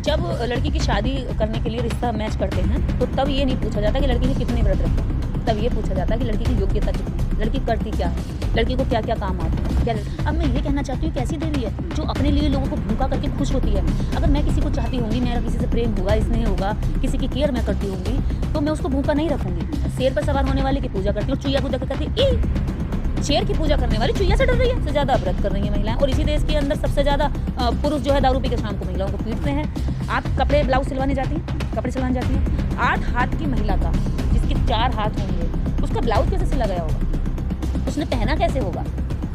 जब लड़की की शादी करने के लिए रिश्ता मैच करते हैं तो तब ये नहीं पूछा जाता कि लड़की ने कितने व्रत रखे, तब ये पूछा जाता है कि लड़की की योग्यता कितनी, लड़की करती क्या है, लड़की को क्या क्या काम आते हैं क्या। अब मैं ये कहना चाहती हूँ कि ऐसी देवी है जो अपने लिए लोगों को भूखा करके खुश होती है। अगर मैं किसी को चाहती होंगी, मेरा किसी से प्रेम होगा, स्नेह होगा, किसी की केयर मैं करती होंगी, तो मैं उसको भूखा नहीं रखूंगी। शेर पर सवार होने वाले की पूजा करती हूँ, चुईया को देख करती शेर की पूजा करने वाली चुईया से डर रही है, सबसे ज्यादा व्रत कर रही है महिलाएं। और इसी देश के अंदर सबसे ज्यादा पुरुष जो है दारू पी के शाम को महिलाओं को पीटते हैं। आप कपड़े ब्लाउज सिलवाने जाती हैं, कपड़े सिलवाने जाती हैं, 8 हाथ की महिला का, जिसके 4 हाथ होंगे, उसका ब्लाउज कैसे सिला गया होगा, उसने पहना कैसे होगा।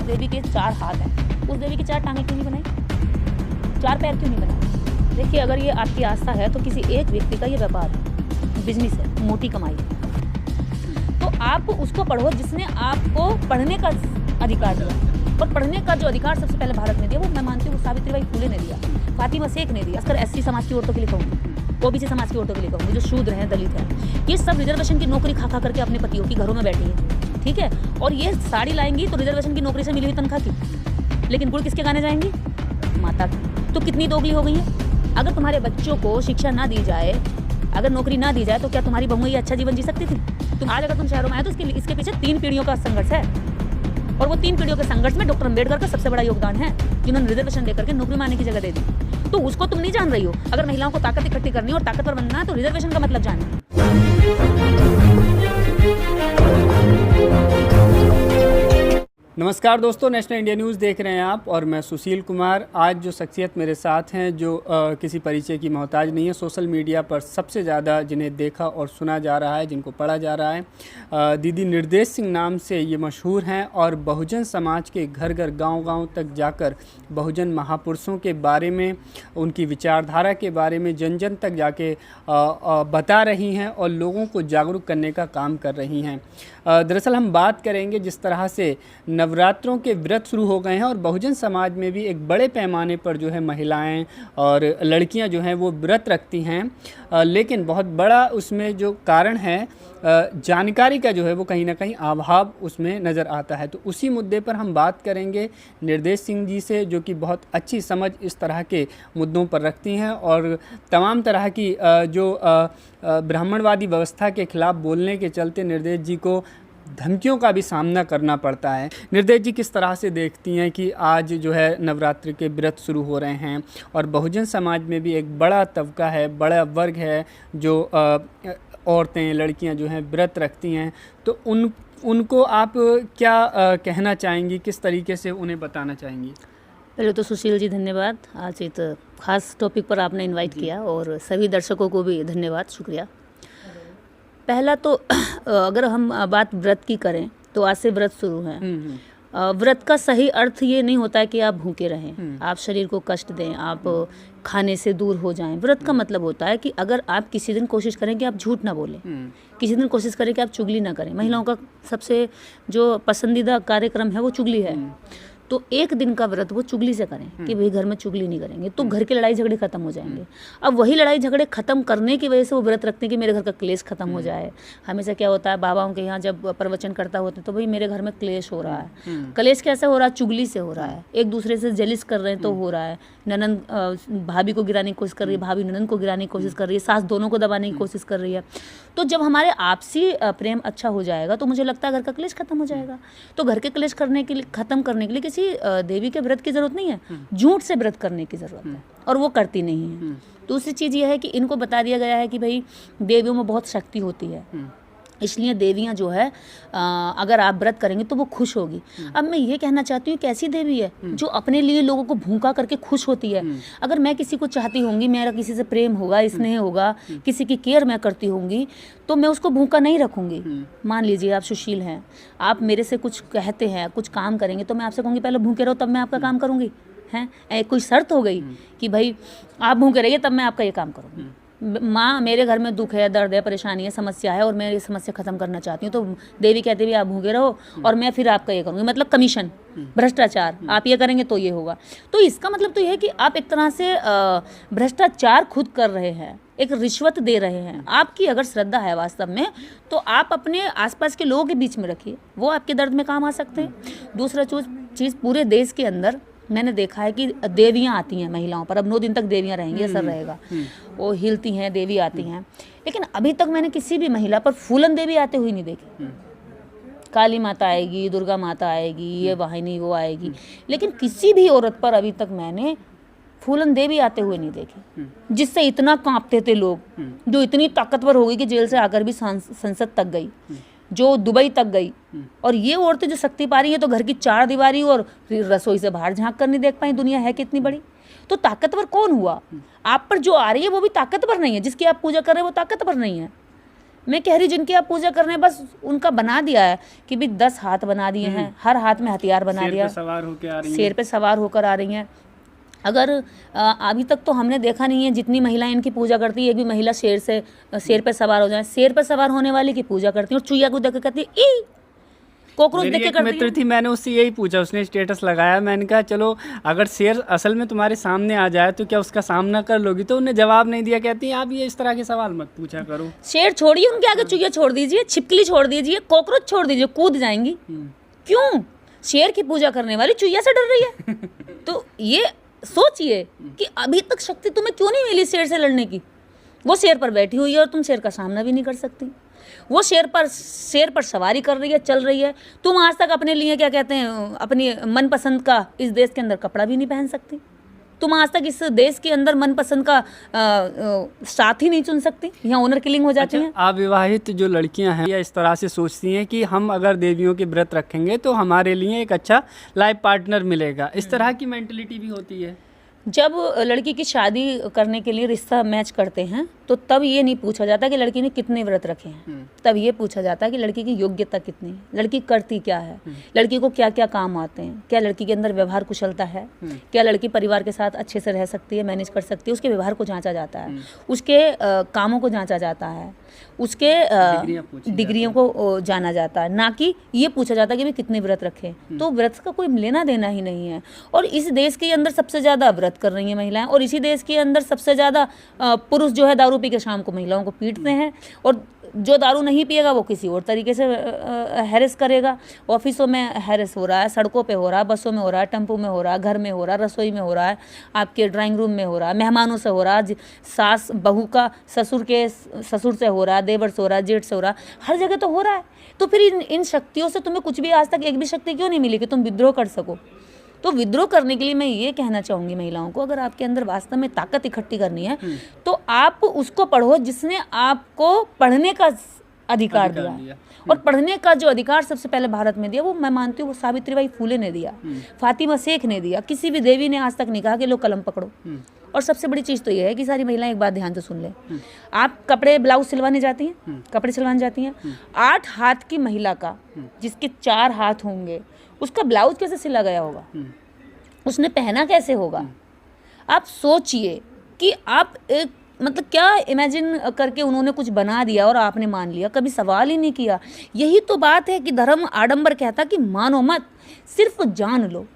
देवी के 4 हाथ हैं, उस देवी की 4 टांगें क्यों नहीं बनाई, 4 पैर क्यों नहीं बनाए। देखिए, अगर ये आपकी आस्था है तो किसी एक व्यक्ति का ये व्यापार है, बिजनेस है, मोटी कमाई है, तो आप उसको पढ़ो जिसने आपको पढ़ने का अधिकार दिया। और पढ़ने का जो अधिकार सबसे पहले भारत ने दिया, वो मैं मानती हूँ सावित्रीबाई फुले ने दिया, फातिमा शेख ने दिया। अगर एससी समाज की औरतों के लिए कहूँगी, ओबीसी समाज की औरतों के लिए कहूँगी, जो शूद्र हैं, दलित हैं, ये सब रिजर्वेशन की नौकरी खा खा करके अपने पतियों की घरों में बैठी है, ठीक है। और ये साड़ी लाएंगी तो रिजर्वेशन की नौकरी से मिली हुई तनख्वाह की, लेकिन गुड़ किसके गाने जाएंगी, माता की। तो कितनी दोगली हो गई है। अगर तुम्हारे बच्चों को शिक्षा ना दी जाए, अगर नौकरी ना दी जाए, तो क्या तुम्हारी बहुएं अच्छा जीवन जी सकती थी। तुम आज अगर तुम शहरों में आए तो इसके पीछे 3 पीढ़ियों का संघर्ष है, और वो 3 पीढ़ियों के संघर्ष में डॉक्टर अम्बेडकर का सबसे बड़ा योगदान है, जिन्होंने रिजर्वेशन देकर के नौकरी माने की जगह दे दी। तो उसको तुम नहीं जान रही हो। अगर महिलाओं को ताकत इकट्ठी करनी और ताकतवर बनना है तो रिजर्वेशन का मतलब जानिए। नमस्कार दोस्तों, नेशनल इंडिया न्यूज़ देख रहे हैं आप, और मैं सुशील कुमार। आज जो शख्सियत मेरे साथ हैं, जो किसी परिचय की मोहताज नहीं है, सोशल मीडिया पर सबसे ज़्यादा जिन्हें देखा और सुना जा रहा है, जिनको पढ़ा जा रहा है, दीदी निर्देश सिंह नाम से ये मशहूर हैं, और बहुजन समाज के घर घर गांव-गांव तक जाकर बहुजन महापुरुषों के बारे में, उनकी विचारधारा के बारे में जन जन तक जाके बता रही हैं और लोगों को जागरूक करने का काम कर रही हैं। दरअसल हम बात करेंगे जिस तरह से नवरात्रों के व्रत शुरू हो गए हैं और बहुजन समाज में भी एक बड़े पैमाने पर जो है महिलाएं और लड़कियां जो हैं वो व्रत रखती हैं, लेकिन बहुत बड़ा उसमें जो कारण है जानकारी का जो है वो कहीं ना कहीं अभाव उसमें नज़र आता है। तो उसी मुद्दे पर हम बात करेंगे निर्देश सिंह जी से, जो कि बहुत अच्छी समझ इस तरह के मुद्दों पर रखती हैं और तमाम तरह की जो ब्राह्मणवादी व्यवस्था के खिलाफ बोलने के चलते निर्देश जी को धमकियों का भी सामना करना पड़ता है। निर्देश जी किस तरह से देखती हैं कि आज जो है नवरात्रि के व्रत शुरू हो रहे हैं और बहुजन समाज में भी एक बड़ा तबका है, बड़ा वर्ग है जो औरतें, लड़कियां जो हैं व्रत रखती हैं, तो उनको आप क्या कहना चाहेंगी, किस तरीके से उन्हें बताना चाहेंगी? पहले तो सुशील जी धन्यवाद, आज एक खास टॉपिक पर आपने इनवाइट किया, और सभी दर्शकों को भी धन्यवाद, शुक्रिया। पहला तो अगर हम बात व्रत की करें तो आज से व्रत शुरू है। व्रत का सही अर्थ ये नहीं होता है कि आप भूखे रहें, आप शरीर को कष्ट दें, आप खाने से दूर हो जाएं। व्रत का मतलब होता है कि अगर आप किसी दिन कोशिश करें कि आप झूठ ना बोलें, किसी दिन कोशिश करें कि आप चुगली ना करें। महिलाओं का सबसे जो पसंदीदा कार्यक्रम है वो चुगली है, तो एक दिन का व्रत वो चुगली से करें कि भाई घर में चुगली नहीं करेंगे, तो घर के लड़ाई झगड़े खत्म हो जाएंगे। अब वही लड़ाई झगड़े खत्म करने की वजह से वो व्रत रखते हैं कि मेरे घर का क्लेश खत्म हो जाए। हमेशा क्या होता है, बाबाओं के यहाँ जब प्रवचन करता होते तो भाई मेरे घर में क्लेश हो रहा है। क्लेश कैसे हो रहा है, चुगली से हो रहा है, एक दूसरे से जलिस कर रहे हैं तो हो रहा है। ननंद भाभी को गिराने की कोशिश कर रही है, भाभी ननंद को गिराने की कोशिश कर रही है, सास दोनों को दबाने की कोशिश कर रही है। तो जब हमारे आपसी प्रेम अच्छा हो जाएगा तो मुझे लगता है घर का क्लेश खत्म हो जाएगा। तो घर के क्लेश करने के लिए, खत्म करने के लिए किसी देवी के व्रत की जरूरत नहीं है, झूठ से व्रत करने की जरूरत है, और वो करती नहीं है। दूसरी चीज ये है कि इनको बता दिया गया है कि भाई देवियों में बहुत शक्ति होती है, इसलिए देवियां जो है अगर आप व्रत करेंगे तो वो खुश होगी। अब मैं ये कहना चाहती हूँ कि ऐसी देवी है जो अपने लिए लोगों को भूखा करके खुश होती है। अगर मैं किसी को चाहती होंगी, मेरा किसी से प्रेम होगा, स्नेह होगा, किसी की केयर मैं करती होंगी, तो मैं उसको भूखा नहीं रखूंगी। मान लीजिए आप सुशील हैं, आप मेरे से कुछ कहते हैं, कुछ काम करेंगे, तो मैं आपसे कहूँगी पहले भूखे रहो तब मैं आपका काम करूँगी, हैं? कोई शर्त हो गई कि भाई आप भूखे रहिए तब मैं आपका ये काम करूँगी। माँ, मेरे घर में दुख है, दर्द है, परेशानी है, समस्या है, और मैं ये समस्या खत्म करना चाहती हूँ, तो देवी कहती है आप भूखे रहो और मैं फिर आपका ये करूँगी। मतलब कमीशन, भ्रष्टाचार, आप ये करेंगे तो ये होगा। तो इसका मतलब तो ये है कि आप एक तरह से भ्रष्टाचार खुद कर रहे हैं, एक रिश्वत दे रहे हैं। आपकी अगर श्रद्धा है वास्तव में तो आप अपने आसपास के लोगों के बीच में रखिए, वो आपके दर्द में काम आ सकते हैं। दूसरा चीज़, पूरे देश के अंदर मैंने देखा है कि देवियाँ आती हैं महिलाओं पर, अब 9 दिन तक देवियाँ रहेंगी, असर रहेगा, वो हिलती हैं, देवी आती हैं, लेकिन अभी तक मैंने किसी भी महिला पर फूलन देवी आते हुए नहीं देखी। काली माता आएगी, दुर्गा माता आएगी, ये वाहिनी वो आएगी, लेकिन किसी भी औरत पर अभी तक मैंने फूलन देवी आते हुए नहीं देखी, जिससे इतना कांपते थे लोग, जो इतनी ताकतवर हो गई कि जेल से आकर भी संसद तक गई, जो दुबई तक गई। और ये औरतें जो शक्ति पा रही हैं तो घर की 4 दीवारी और रसोई से बाहर झांक कर नहीं देख पाई, दुनिया है कितनी बड़ी। तो ताकतवर कौन हुआ? आप पर जो आ रही है वो भी ताकतवर नहीं है, जिसकी आप पूजा कर रहे हैं वो ताकतवर नहीं है। मैं कह रही जिनकी आप पूजा कर रहे हैं बस उनका बना दिया है कि भी 10 हाथ बना दिए हैं, हर हाथ में हथियार बना दिया, शेर पे सवार होकर आ रही हैं। अगर अभी तक तो हमने देखा नहीं है जितनी महिलाएं इनकी पूजा करती है, एक भी महिला शेर पे सवार हो जाए। शेर पे सवार होने वाली की पूजा करती है और चुईया को देख के कहती है ई, कॉकरोच देख के करती है। मित्र थी, मैंने उससे यही पूछा, उसने स्टेटस लगाया, मैंने कहा चलो अगर शेर असल में तुम्हारे सामने आ जाए तो क्या उसका सामना कर लोगी? तो उन्हें जवाब नहीं दिया, कहती है आप ये इस तरह के सवाल मत पूछा करो। शेर छोड़िए, उनके आगे चुईया छोड़ दीजिए, छिपकली छोड़ दीजिए, कॉकरोच छोड़ दीजिए, कूद जाएंगी। क्यों? शेर की पूजा करने वाली चुईया से डर रही है। तो ये सोचिए कि अभी तक शक्ति तुम्हें क्यों नहीं मिली शेर से लड़ने की। वो शेर पर बैठी हुई है और तुम शेर का सामना भी नहीं कर सकती। वो शेर पर सवारी कर रही है, चल रही है। तुम आज तक अपने लिए क्या कहते हैं, अपनी मनपसंद का इस देश के अंदर कपड़ा भी नहीं पहन सकती। तुम आज तक इस देश के अंदर मनपसंद का साथ ही नहीं चुन सकती। यहाँ ऑनर किलिंग हो जाती है। अविवाहित जो लड़कियां हैं या इस तरह से सोचती हैं कि हम अगर देवियों के व्रत रखेंगे तो हमारे लिए एक अच्छा लाइफ पार्टनर मिलेगा, इस तरह की मेंटलिटी भी होती है। जब लड़की की शादी करने के लिए रिश्ता मैच करते हैं तो तब ये नहीं पूछा जाता कि लड़की ने कितने व्रत रखे हैं, तब ये पूछा जाता है कि लड़की की योग्यता कितनी है, लड़की करती क्या है, लड़की को क्या क्या काम आते हैं, क्या लड़की के अंदर व्यवहार कुशलता है, क्या लड़की परिवार के साथ अच्छे से रह सकती है, मैनेज कर सकती है। उसके व्यवहार को जांचा जाता है, उसके कामों को जांचा जाता है, उसके डिग्रियों को जाना जाता है, ना कि ये पूछा जाता है कि वे कितने व्रत रखे। तो व्रत का कोई लेना देना ही नहीं है। और इस देश के अंदर सबसे ज़्यादा व्रत कर रही हैं महिलाएं, और इसी देश के अंदर सबसे ज़्यादा पुरुष जो है दारू पी के शाम को महिलाओं को पीटते हैं, और जो दारू नहीं पिएगा वो किसी और तरीके से हैरेस करेगा। ऑफिसों में हैरेस हो रहा है, सड़कों पे हो रहा है, बसों में हो रहा है, टेम्पो में हो रहा है, घर में हो रहा है, रसोई में हो रहा है, आपके ड्राइंग रूम में हो रहा है, मेहमानों से हो रहा है, सास बहू का ससुर से हो रहा है, देवर से हो रहा है, जेठ से हो रहा है, हर जगह तो हो रहा है। तो फिर इन शक्तियों से तुम्हें कुछ भी आज तक एक भी शक्ति क्यों नहीं मिली कि तुम विद्रोह कर सको? तो विद्रोह करने के लिए मैं ये कहना चाहूँगी महिलाओं को, अगर आपके अंदर वास्तव में ताकत इकट्ठी करनी है तो आप उसको पढ़ो जिसने आपको पढ़ने का अधिकार दिया। और पढ़ने का जो अधिकार सबसे पहले भारत में दिया, वो मैं मानती हूँ वो सावित्रीबाई फूले ने दिया, फातिमा शेख ने दिया। किसी भी देवी ने आज तक नहीं कहा कि लो कलम पकड़ो। और सबसे बड़ी चीज़ तो ये है कि सारी महिलाएं एक बात ध्यान से सुन लें, आप कपड़े ब्लाउज सिलवाने जाती हैं, कपड़े सिलवाने जाती हैं, 8 हाथ की महिला का, जिसके 4 हाथ होंगे, उसका ब्लाउज कैसे सिला गया होगा, उसने पहना कैसे होगा? आप सोचिए कि आप एक मतलब क्या इमेजिन करके उन्होंने कुछ बना दिया और आपने मान लिया, कभी सवाल ही नहीं किया। यही तो बात है कि धर्म आडंबर कहता कि मानो मत, सिर्फ जान लो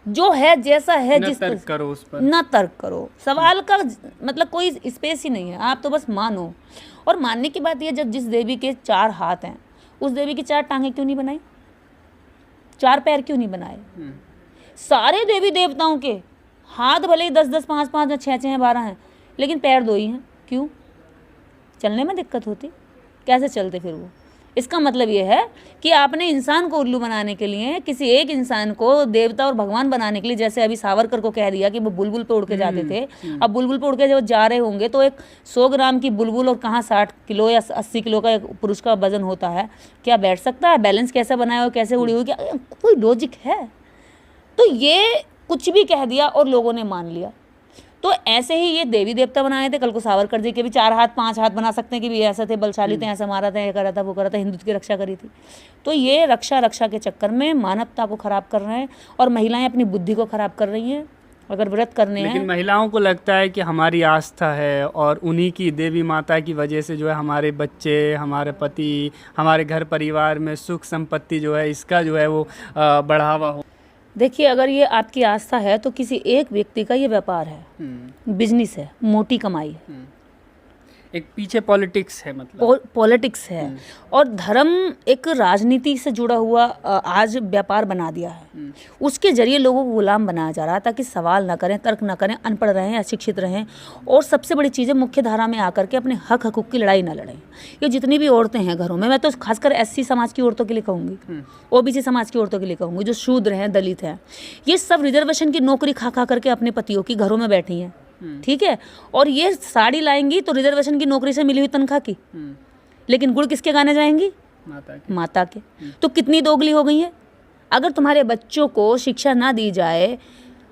जो है जैसा है, जिस तर्क करो उस पर, ना तर्क करो। सवाल का मतलब कोई स्पेस ही नहीं है, आप तो बस मानो। और मानने की बात यह, जब जिस देवी के 4 हाथ हैं उस देवी की 4 टांगें क्यों नहीं बनाई, 4 पैर क्यों नहीं बनाए? सारे देवी देवताओं के हाथ भले ही 10-10, 5-5, 6-6 हैं, 12 हैं, लेकिन पैर 2 ही हैं। क्यों? चलने में दिक्कत होती, कैसे चलते फिर वो? इसका मतलब ये है कि आपने इंसान को उल्लू बनाने के लिए, किसी एक इंसान को देवता और भगवान बनाने के लिए, जैसे अभी सावरकर को कह दिया कि वो बुलबुल पे उड़ के जाते थे, अब बुलबुल पे उड़ के जब जा रहे होंगे तो एक 100 ग्राम की बुलबुल और कहाँ 60 किलो या 80 किलो का एक पुरुष का वजन होता है, क्या बैठ सकता है? बैलेंस कैसे बनाया हो, कैसे उड़ी हुई, क्या कोई लॉजिक है? तो ये कुछ भी कह दिया और लोगों ने मान लिया। तो ऐसे ही ये देवी देवता बनाए थे, कल को सावरकर जी के भी 4 हाथ 5 हाथ बना सकते हैं कि भी ऐसे थे, बलशाली थे, ऐसा मारा था, ये करा था, वो करा था, हिंदुत्व की रक्षा करी थी। तो ये रक्षा के चक्कर में मानवता को खराब कर रहे हैं और महिलाएं अपनी बुद्धि को खराब कर रही हैं। अगर व्रत करने हैं, लेकिन महिलाओं को लगता है कि हमारी आस्था है और उन्हीं की देवी माता की वजह से जो है हमारे बच्चे, हमारे पति, हमारे घर परिवार में सुख संपत्ति जो है इसका जो है वो बढ़ावा हो। देखिए, अगर ये आपकी आस्था है तो किसी एक व्यक्ति का ये व्यापार है, बिजनेस है, मोटी कमाई है। एक पीछे पॉलिटिक्स है, मतलब पॉलिटिक्स है और धर्म एक राजनीति से जुड़ा हुआ आज व्यापार बना दिया है। उसके जरिए लोगों को गुलाम बनाया जा रहा है ताकि सवाल ना करें, तर्क ना करें, अनपढ़ रहें, अशिक्षित रहें और सबसे बड़ी चीज़ है मुख्य धारा में आकर के अपने हक हकूक़ की लड़ाई ना लड़ें। ये जितनी भी औरतें हैं घरों में, मैं तो खासकर एससी समाज की औरतों के लिए कहूँगी, ओबीसी समाज की औरतों के लिए कहूँगी, जो शूद्र हैं, दलित हैं, ये सब रिजर्वेशन की नौकरी खा खा करके अपने पतियों की घरों में बैठी हैं, ठीक है, और ये साड़ी लाएंगी तो रिजर्वेशन की नौकरी से मिली हुई तनख्वाह की, लेकिन गुड़ किसके गाने जाएंगी? माता के। तो कितनी दोगली हो गई है। अगर तुम्हारे बच्चों को शिक्षा ना दी जाए,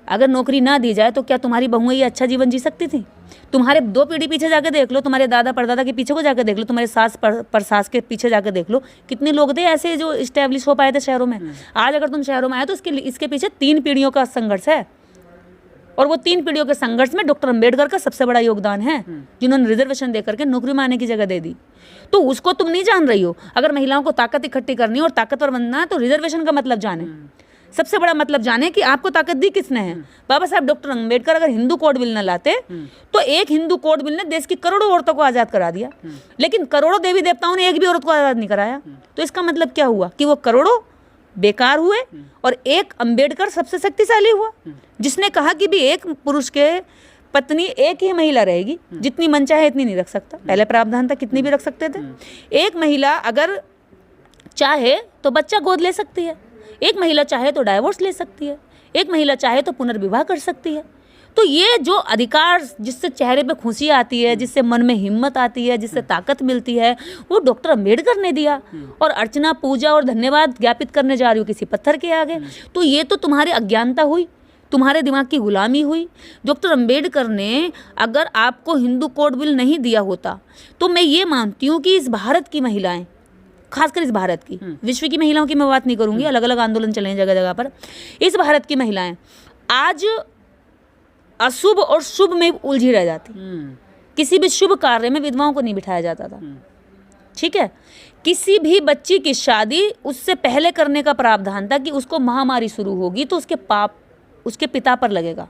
अगर नौकरी ना दी जाए, तो क्या तुम्हारी बहुएं ये अच्छा जीवन जी सकती थी? तुम्हारे 2 पीढ़ी पीछे जाके देख लो, तुम्हारे दादा परदादा के पीछे को जाकर देख लो, तुम्हारे सास परसास के पीछे जाकर देख लो, कितने लोग थे ऐसे जो इस्टेब्लिश हो पाए थे शहरों में। आज अगर तुम शहरों में आए तो इसके पीछे 3 पीढ़ियों का संघर्ष है और वो 3 पीढ़ियों के संघर्ष में डॉक्टर अंबेडकर का सबसे बड़ा योगदान है, जिन्होंने रिजर्वेशन देकर के नौकरी में आने की जगह दे दी। तो उसको तुम नहीं जान रही हो। अगर महिलाओं को ताकत इकट्ठी करनी और ताकतवर बनना है तो रिजर्वेशन का मतलब जाने, सबसे बड़ा मतलब जाने कि आपको ताकत दी किसने है। बाबा साहब डॉक्टर अंबेडकर अगर हिंदू कोड बिल न लाते तो एक हिंदू कोड बिल ने देश की करोड़ों औरतों को आज़ाद करा दिया, लेकिन करोड़ों देवी देवताओं ने एक भी औरत को आज़ाद नहीं कराया। तो इसका मतलब क्या हुआ कि वो करोड़ों बेकार हुए और एक अंबेडकर सबसे शक्तिशाली हुआ, जिसने कहा कि भी एक पुरुष के पत्नी एक ही महिला रहेगी, जितनी मन चाहे इतनी नहीं रख सकता। पहले प्रावधान था कितनी भी रख सकते थे। एक महिला अगर चाहे तो बच्चा गोद ले सकती है, एक महिला चाहे तो डाइवोर्स ले सकती है, एक महिला चाहे तो पुनर्विवाह कर सकती है। तो ये जो अधिकार जिससे चेहरे पे खुशी आती है, जिससे मन में हिम्मत आती है, जिससे ताकत मिलती है, वो डॉक्टर अंबेडकर ने दिया। और अर्चना, पूजा और धन्यवाद ज्ञापित करने जा रही हो किसी पत्थर के आगे, तो ये तो तुम्हारी अज्ञानता हुई, तुम्हारे दिमाग की गुलामी हुई। डॉक्टर अंबेडकर ने अगर आपको हिंदू कोड बिल नहीं दिया होता तो मैं ये मानती हूँ कि इस भारत की महिलाएं, खासकर इस भारत की, विश्व की महिलाओं की मैं बात नहीं करूंगी, अलग अलग आंदोलन चले हैं जगह जगह पर, इस भारत की महिलाएं आज अशुभ और शुभ में उलझी रह जाती। किसी भी शुभ कार्य में विधवाओं को नहीं बिठाया जाता था, ठीक है। किसी भी बच्ची की शादी उससे पहले करने का प्रावधान था कि उसको महामारी शुरू होगी तो उसके पाप उसके पिता पर लगेगा,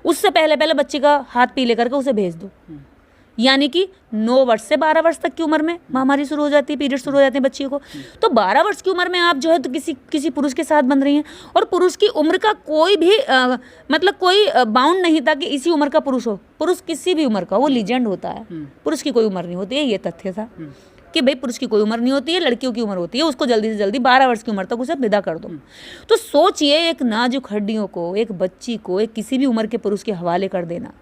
उससे पहले बच्ची का हाथ पीले करके उसे भेज दो। यानी कि 9 वर्ष से 12 वर्ष तक की उम्र में महामारी शुरू हो जाती है, पीरियड शुरू हो जाते हैं बच्ची को। तो 12 वर्ष की उम्र में आप जो है तो किसी पुरुष के साथ बंध रही हैं, और पुरुष की उम्र का कोई भी मतलब कोई बाउंड नहीं था कि इसी उम्र का पुरुष हो। पुरुष किसी भी उम्र का, वो लीजेंड होता है, पुरुष की कोई उम्र नहीं होती है। ये तथ्य था कि भाई पुरुष की कोई उम्र नहीं होती है, लड़कियों की उम्र होती है, उसको जल्दी से जल्दी 12 वर्ष की उम्र तक उसे विदा कर दो। तो सोचिए, एक नाजुक हड्डियों को, एक बच्ची को एक किसी भी उम्र के पुरुष के हवाले कर देना,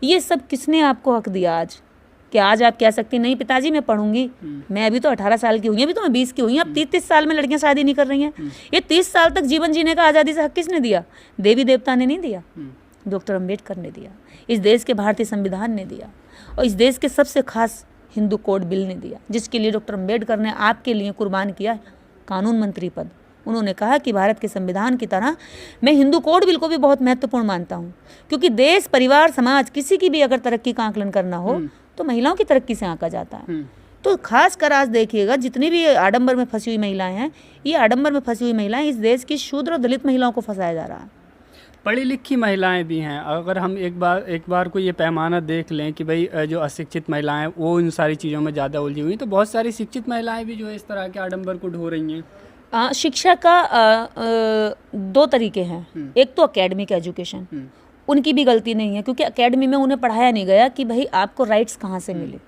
ये सब किसने आपको हक दिया आज? कि आज आप कह सकती नहीं पिताजी मैं पढ़ूंगी, मैं अभी तो 18 साल की हुई, अभी तो मैं 20 की हुई, अब 30 साल में लड़कियां शादी नहीं कर रही हैं। ये 30 साल तक जीवन जीने का आज़ादी से हक किसने दिया? देवी देवता ने नहीं दिया, डॉक्टर अंबेडकर ने दिया, इस देश के भारतीय संविधान ने दिया, और इस देश के सबसे खास हिंदू कोड बिल ने दिया, जिसके लिए डॉक्टर अंबेडकर ने आपके लिए कुर्बान किया कानून मंत्री पद। उन्होंने कहा कि भारत के संविधान की तरह मैं हिंदू कोड बिल को भी बहुत महत्वपूर्ण मानता हूँ, क्योंकि देश, परिवार, समाज, किसी की भी अगर तरक्की का आकलन करना हो तो महिलाओं की तरक्की से आंका जाता है। तो खास कर आज देखिएगा, जितनी भी आडंबर में फंसी हुई महिलाएं हैं, ये आडंबर में फंसी हुई महिलाएं इस देश की शूद्र और दलित महिलाओं को फंसाया जा रहा है। पढ़ी लिखी महिलाएं भी हैं। अगर हम एक बार को ये पैमाना देख लें कि भाई जो अशिक्षित महिलाएं वो इन सारी चीज़ों में ज़्यादा उलझी हुई, तो बहुत सारी शिक्षित महिलाएं भी जो है इस तरह के आडंबर को ढो रही हैं। शिक्षा का 2 तरीके हैं। एक तो एकेडमिक एजुकेशन, उनकी भी गलती नहीं है, क्योंकि एकेडमी में उन्हें पढ़ाया नहीं गया कि भाई आपको राइट्स कहाँ से मिले।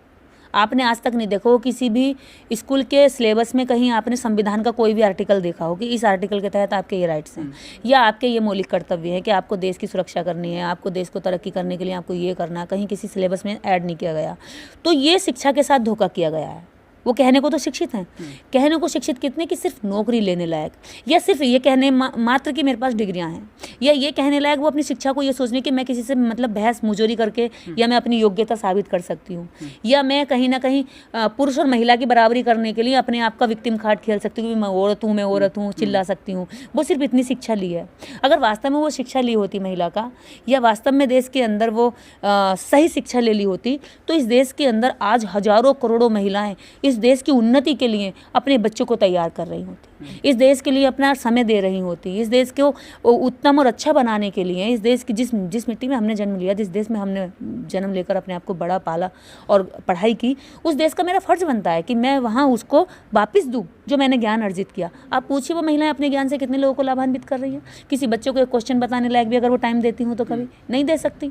आपने आज तक नहीं देखा हो किसी भी स्कूल के सिलेबस में कहीं आपने संविधान का कोई भी आर्टिकल देखा हो कि इस आर्टिकल के तहत आपके ये राइट्स हैं, या आपके ये मौलिक कर्तव्य है कि आपको देश की सुरक्षा करनी है, आपको देश को तरक्की करने के लिए आपको ये करना है, कहीं किसी सिलेबस में ऐड नहीं किया गया। तो ये शिक्षा के साथ धोखा किया गया है। वो कहने को तो शिक्षित हैं, कहने को शिक्षित कितने कि सिर्फ नौकरी लेने लायक, या सिर्फ ये कहने मात्र कि मेरे पास डिग्रियां हैं, या ये कहने लायक वो अपनी शिक्षा को ये सोचने कि मैं किसी से मतलब बहस मुजोरी करके या मैं अपनी योग्यता साबित कर सकती हूँ, या मैं कहीं ना कहीं पुरुष और महिला की बराबरी करने के लिए अपने आप का विक्टिम कार्ड खेल सकती हूँ कि मैं औरत हूँ, चिल्ला सकती हूँ। वो सिर्फ इतनी शिक्षा ली है। अगर वास्तव में वो शिक्षा ली होती महिला का, या वास्तव में देश के अंदर वो सही शिक्षा ले ली होती, तो इस देश के अंदर आज हजारों करोड़ों महिलाएं इस इस देश की उन्नति के लिए अपने बच्चों को तैयार कर रही होती, इस देश के लिए अपना समय दे रही होती, इस देश को उत्तम और अच्छा बनाने के लिए, इस देश की जिस मिट्टी में हमने जन्म लिया, जिस देश में हमने जन्म लेकर अपने आप को बड़ा पाला और पढ़ाई की, उस देश का मेरा फर्ज बनता है कि मैं वहाँ उसको वापस दूँ जो मैंने ज्ञान अर्जित किया। आप पूछिए वो महिलाएं अपने ज्ञान से कितने लोगों को लाभान्वित कर रही हैं। किसी बच्चों को एक क्वेश्चन बताने लायक भी अगर वो टाइम देती हूँ तो कभी नहीं दे सकती।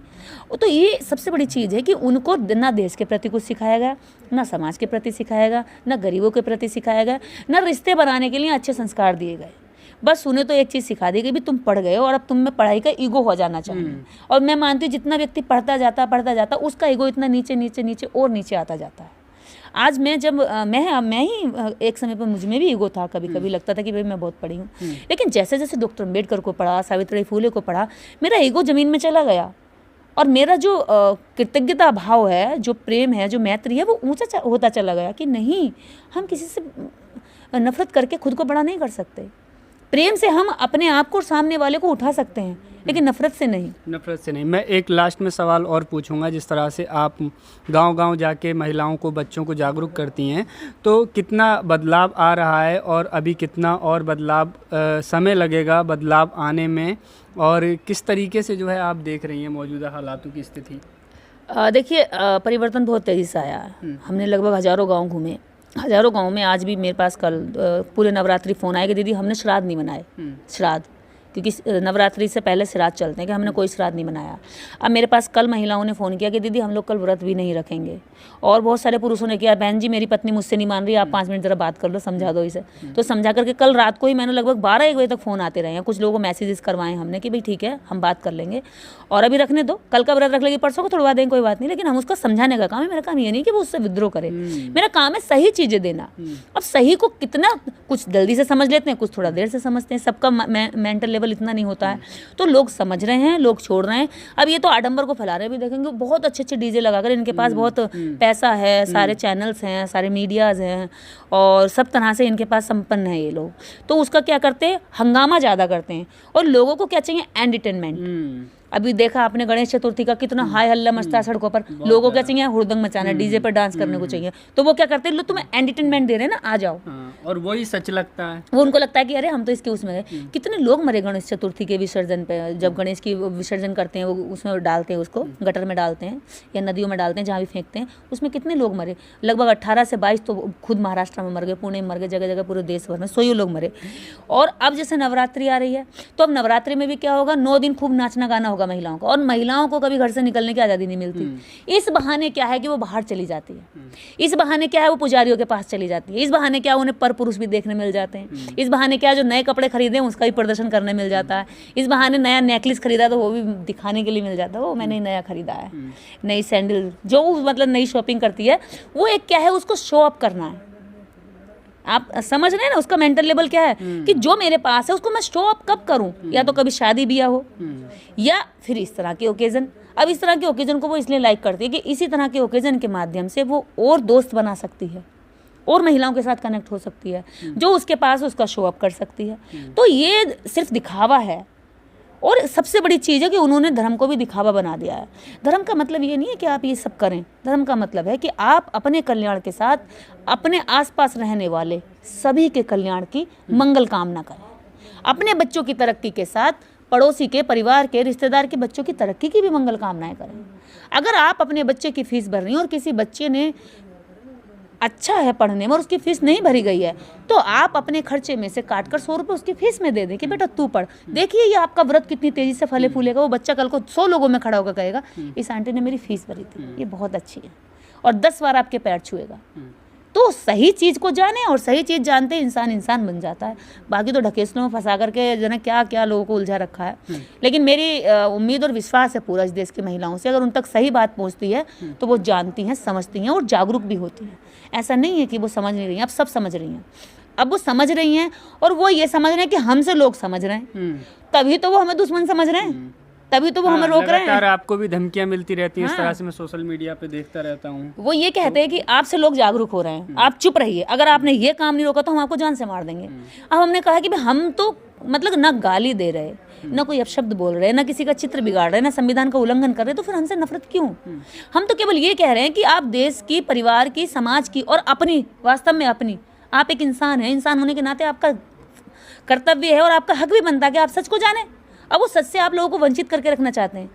तो ये सबसे बड़ी चीज़ है कि उनको ना देश के प्रति कुछ सिखाया गया, ना समाज के प्रति सिखाया गया, ना गरीबों के प्रति सिखाया गया, ना रिश्ते बनाने के लिए अच्छे संस्कार दिए गए। बस उन्हें तो एक चीज़ सिखा दी गई भी तुम पढ़ गए हो और अब तुम में पढ़ाई का ईगो हो जाना चाहिए। और मैं मानती हूँ जितना व्यक्ति पढ़ता जाता उसका ईगो इतना नीचे और नीचे आता जाता है। आज मैं जब मैं ही एक समय पर मुझ में भी ईगो था, कभी कभी लगता था कि भाई मैं बहुत पढ़ी हूँ, लेकिन जैसे जैसे डॉक्टर अम्बेडकर को पढ़ा, सावित्रीबाई फुले को पढ़ा, मेरा ईगो ज़मीन में चला गया और मेरा जो कृतज्ञता भाव है, जो प्रेम है, जो मैत्री है, वो ऊंचा होता चला गया कि नहीं, हम किसी से नफरत करके खुद को बड़ा नहीं कर सकते। प्रेम से हम अपने आप को और सामने वाले को उठा सकते हैं, लेकिन नफरत से नहीं। मैं एक लास्ट में सवाल और पूछूंगा। जिस तरह से आप गांव-गांव जाके महिलाओं को, बच्चों को जागरूक करती हैं, तो कितना बदलाव आ रहा है और अभी कितना और बदलाव समय लगेगा बदलाव आने में, और किस तरीके से जो है आप देख रही हैं मौजूदा हालातों की स्थिति? देखिए, परिवर्तन बहुत तेज़ी से आया है। हमने लगभग हज़ारों गाँव घूमे, हज़ारों गाँव में आज भी मेरे पास कल पूरे नवरात्रि फ़ोन आए कि दीदी हमने श्राद्ध नहीं मनाए। श्राद्ध, क्योंकि नवरात्रि से पहले श्राद्ध चलते हैं कि हमने कोई श्राद्ध नहीं मनाया। अब मेरे पास कल महिलाओं ने फ़ोन किया कि दीदी हम लोग कल व्रत भी नहीं रखेंगे, और बहुत सारे पुरुषों ने किया, बहन जी मेरी पत्नी मुझसे नहीं मान रही, आप 5 मिनट ज़रा बात कर लो, समझा दो इसे। तो समझा करके कल रात को ही मैंने लगभग 12-1 बजे तक फ़ोन आते रहे हैं। कुछ लोगों को मैसेजेस करवाए हमने कि भाई ठीक है हम बात कर लेंगे और अभी रखने दो, कल का व्रत रख लेंगे, परसों को तोड़वा देंगे, कोई बात नहीं, लेकिन हम उसका समझाने का काम है। मेरा काम ये नहीं कि वो उससे विद्रोह करे, मेरा काम है सही चीज़ें देना। अब सही को कितना कुछ जल्दी से समझ लेते हैं, कुछ थोड़ा देर से समझते हैं, सबका मेंटल लेवल इतना नहीं होता है। तो लोग समझ रहे हैं, लोग छोड़ रहे हैं। अब ये तो आडंबर को फैला रहे हैं, भी देखेंगे बहुत अच्छे डीजे लगाकर, इनके पास बहुत पैसा है, सारे चैनल्स हैं, सारे मीडियाज हैं और सब तरह से इनके पास संपन्न है ये लोग। तो उसका क्या करते हैं, हंगामा ज़्यादा करते हैं और लोगों को क्या चाहिए, एंटरटेनमेंट। अभी देखा आपने गणेश चतुर्थी का कितना हाई हल्ला मचता है सड़कों पर, लोगों को क्या चाहिए, हुड़दंग मचाना, डीजे पर डांस करने को चाहिए। तो वो क्या करते हैं, लोग तुम्हें एंटरटेनमेंट दे रहे हैं ना, आ जाओ। और वही सच लगता है, वो उनको लगता है कि अरे हम तो इसके उसमें गए। कितने लोग मरे गणेश चतुर्थी के विसर्जन पे, जब गणेश की विसर्जन करते हैं, वो उसमें डालते हैं, उसको गटर में डालते हैं या नदियों में डालते हैं, जहाँ भी फेंकते हैं, उसमें कितने लोग मरे, लगभग 18 से 22 तो खुद महाराष्ट्र में मर गए, पुणे में मर गए, जगह जगह पूरे देश भर में 100 लोग मरे। और अब जैसे नवरात्रि आ रही है, तो अब नवरात्रि में भी क्या होगा, 9 दिन खूब नाचना गाना होगा महिलाओं को, और महिलाओं को कभी घर से निकलने की आज़ादी नहीं मिलती। इस बहाने क्या है कि वो बाहर चली जाती है, इस बहाने क्या है वो पुजारियों के पास चली जाती है, इस बहाने क्या उन्हें पर पुरुष भी देखने मिल जाते हैं, इस बहाने क्या जो नए कपड़े खरीदे उसका भी प्रदर्शन करने मिल जाता है, इस बहाने नया नेकलेस खरीदा तो वो भी दिखाने के लिए मिल जाता है, वो मैंने नया खरीदा है, नई सैंडल, जो मतलब नई शॉपिंग करती है वो एक क्या है, उसको शो अप करना है। आप समझ रहे हैं ना, उसका मेंटल लेवल क्या है कि जो मेरे पास है उसको मैं शो अप कब करूं, या तो कभी शादी ब्याह हो या फिर इस तरह के ओकेजन। अब इस तरह के ओकेजन को वो इसलिए लाइक करती है कि इसी तरह के ओकेजन के माध्यम से वो और दोस्त बना सकती है और महिलाओं के साथ कनेक्ट हो सकती है, जो उसके पास उसका शो अप कर सकती है। तो ये सिर्फ दिखावा है, और सबसे बड़ी चीज़ है कि उन्होंने धर्म को भी दिखावा बना दिया है। धर्म का मतलब ये नहीं है कि आप ये सब करें, धर्म का मतलब है कि आप अपने कल्याण के साथ अपने आसपास रहने वाले सभी के कल्याण की मंगल कामना करें, अपने बच्चों की तरक्की के साथ पड़ोसी के, परिवार के, रिश्तेदार के बच्चों की तरक्की की भी मंगल कामनाएं करें। अगर आप अपने बच्चे की फीस भर रही हैं और किसी बच्चे ने अच्छा है पढ़ने में और उसकी फीस नहीं भरी गई है, तो आप अपने खर्चे में से काट कर 100 रुपये उसकी फीस में दे दें कि बेटा तू पढ़। देखिए ये आपका व्रत कितनी तेजी से फले फूलेगा। वो बच्चा कल को 100 लोगों में खड़ा होकर कहेगा इस आंटी ने मेरी फीस भरी थी, ये बहुत अच्छी है, और 10 बार आपके पैर छुएगा। तो सही चीज़ को जाने, और सही चीज़ जानते इंसान बन जाता है। बाकी तो ढकेसलों में फंसा करके जो है क्या क्या लोगों को उलझा रखा है। लेकिन मेरी उम्मीद और विश्वास है पूरा इस देश की महिलाओं से, अगर उन तक सही बात पहुंचती है तो वो जानती हैं, समझती हैं और जागरूक भी होती हैं। ऐसा नहीं है कि वो समझ नहीं रही हैं, अब सब समझ रही हैं, अब वो समझ रही हैं, और वो ये समझ रहे हैं कि हमसे लोग समझ रहे हैं, तभी तो वो हमें दुश्मन समझ रहे हैं, तभी तो वो हमें रोक रहे हैं। लगातार आपको भी धमकियां मिलती रहती हैं, इस हाँ। तरह से मैं सोशल मीडिया पे देखता रहता हूँ। वो ये कहते हैं कि आपसे लोग जागरूक हो रहे हैं, आप चुप रहिए, अगर आपने ये काम नहीं रोका तो हम आपको जान से मार देंगे। अब हमने कहा कि भाई हम तो मतलब ना गाली दे रहे, ना कोई अपशब्द बोल रहे, ना किसी का चित्र बिगाड़ रहे, ना संविधान का उल्लंघन कर रहे, तो फिर हमसे नफरत क्यों? हम तो केवल ये कह रहे हैं कि आप देश की, परिवार की, समाज की और अपनी, वास्तव में अपनी, आप एक इंसान हैं, इंसान होने के नाते आपका कर्तव्य है और आपका हक भी बनता है कि आप सच को जाने। अब वो सच से आप लोगों को वंचित करके रखना चाहते हैं।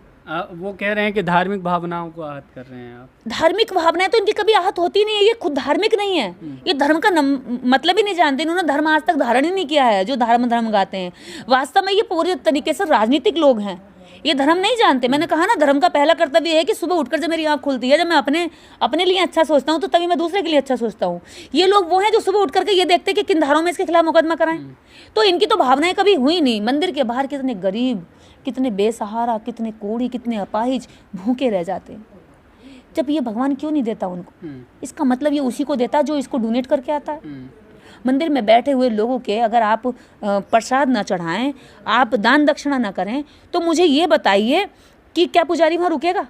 वो कह रहे हैं कि धार्मिक भावनाओं को आहत कर रहे हैं आप। धार्मिक भावनाएं तो इनकी कभी आहत होती नहीं है, ये खुद धार्मिक नहीं है, ये धर्म का मतलब ही नहीं जानते, इन्होंने धर्म आज तक धारण ही नहीं किया है। जो धर्म गाते हैं, वास्तव में ये पूरे तरीके से राजनीतिक लोग हैं, ये धर्म नहीं जानते। मैंने कहा ना, धर्म का पहला कर्तव्य है कि सुबह उठकर जब मेरी आँख खुलती है, जब मैं अपने लिए अच्छा सोचता हूँ तो तभी मैं दूसरे के लिए अच्छा सोचता हूँ। ये लोग वो हैं जो सुबह उठ करके ये देखते हैं कि किन धारों में इसके खिलाफ मुकदमा कराएं। तो इनकी तो भावनाएं कभी हुई नहीं। मंदिर के बाहर कितने गरीब, कितने बेसहारा, कितने कोढ़ी, कितने अपाहिज भूखे रह जाते हैं। जब ये भगवान क्यों नहीं देता उनको? इसका मतलब ये उसी को देता जो इसको डोनेट करके आता है। मंदिर में बैठे हुए लोगों के अगर आप प्रसाद ना चढ़ाएं, आप दान दक्षिणा ना करें, तो मुझे ये बताइए कि क्या पुजारी वहाँ रुकेगा?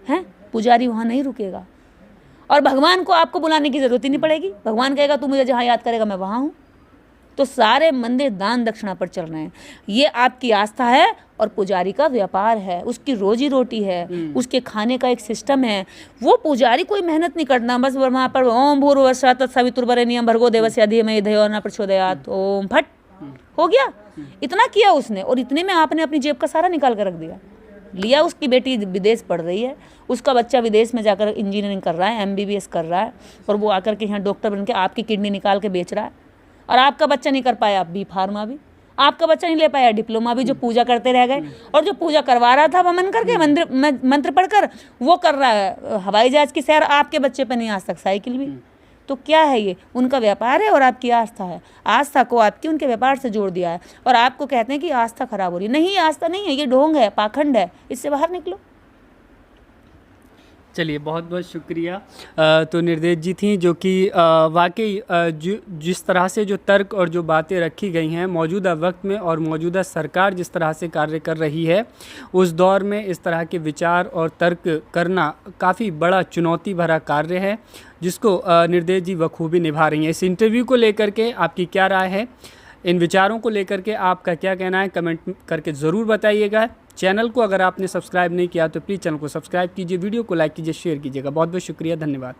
हैं? पुजारी वहाँ नहीं रुकेगा। और भगवान को आपको बुलाने की ज़रूरत ही नहीं पड़ेगी। भगवान कहेगा तू मुझे जहाँ याद करेगा मैं वहाँ हूँ। तो सारे मंदिर दान दक्षिणा पर चल रहे हैं। ये आपकी आस्था है और पुजारी का व्यापार है, उसकी रोजी रोटी है, उसके खाने का एक सिस्टम है। वो पुजारी कोई मेहनत नहीं करना, बस वहाँ पर ओम भूर्भुवस्सुः तत्सवितुर्वरेण्यं भर्गो देवस्य धीमहि धियो न प्रचोदयात्, ओम फट हो गया। इतना किया उसने, और इतने में आपने अपनी जेब का सारा निकाल कर रख दिया। लिया, उसकी बेटी विदेश पढ़ रही है, उसका बच्चा विदेश में जाकर इंजीनियरिंग कर रहा है, MBBS कर रहा है, और वो आकर के यहाँ डॉक्टर बन के आपकी किडनी निकाल के बेच रहा है। और आपका बच्चा नहीं कर पाया B.Pharma भी, आपका बच्चा नहीं ले पाया डिप्लोमा भी, जो पूजा करते रह गए। और जो पूजा करवा रहा था वमन करके मंत्र पढ़कर, वो कर रहा है हवाई जहाज की सैर, आपके बच्चे पर नहीं आज तक साइकिल भी। तो क्या है ये? उनका व्यापार है और आपकी आस्था है। आस्था को आपकी उनके व्यापार से जोड़ दिया है, और आपको कहते हैं कि आस्था खराब हो रही है। नहीं, आस्था नहीं है, ये ढोंग है, पाखंड है, इससे बाहर निकलो। चलिए, बहुत बहुत शुक्रिया। तो निर्देश जी थी जो कि वाकई जिस तरह से जो तर्क और जो बातें रखी गई हैं मौजूदा वक्त में, और मौजूदा सरकार जिस तरह से कार्य कर रही है, उस दौर में इस तरह के विचार और तर्क करना काफ़ी बड़ा चुनौती भरा कार्य है, जिसको निर्देश जी बखूबी निभा रही हैं। इस इंटरव्यू को लेकर के आपकी क्या राय है, इन विचारों को लेकर के आपका क्या कहना है, कमेंट करके ज़रूर बताइएगा। चैनल को अगर आपने सब्सक्राइब नहीं किया तो प्लीज़ चैनल को सब्सक्राइब कीजिए, वीडियो को लाइक कीजिए, शेयर कीजिएगा। बहुत बहुत शुक्रिया, धन्यवाद।